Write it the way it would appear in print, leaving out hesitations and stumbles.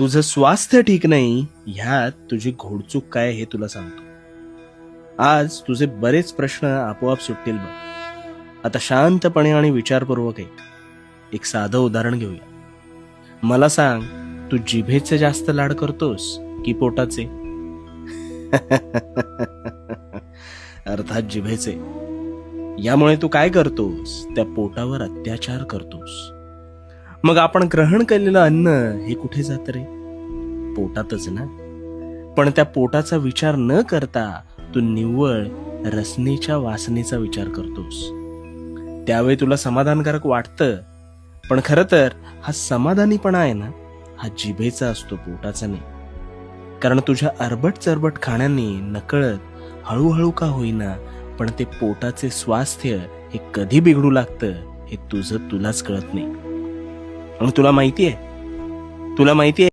तुझं स्वास्थ्य ठीक नाही ह्यात तुझी घोडचूक काय हे तुला सांगतो. आज तुझे बरेच प्रश्न आपोआप सुटतील बघ. आता शांतपणे आणि विचारपूर्वक एक साधं उदाहरण घेऊया. मला सांग, तू जिभेचे जास्त लाड करतोस की पोटाचे? अर्थात जिभेचे. यामुळे तू काय करतोस? त्या पोटावर अत्याचार करतोस. मग आपण ग्रहण केलेलं अन्न हे कुठे जात रे? पोटातच ना. पण त्या पोटाचा विचार न करता तू निव्वळ रसनेच्या वासनेचा विचार करतोस. त्यावेळी तुला समाधानकारक वाटतं, पण खरं तर हा समाधानीपणा आहे ना, हा जिभेचा असतो, पोटाचा नाही. कारण तुझ्या अरबट चरबट खाण्याने नकळत हळूहळू का होईना पण ते पोटाचे स्वास्थ्य हे कधी बिघडू लागतं हे तुझं तुलाच कळत नाही. आणि तुला माहितीये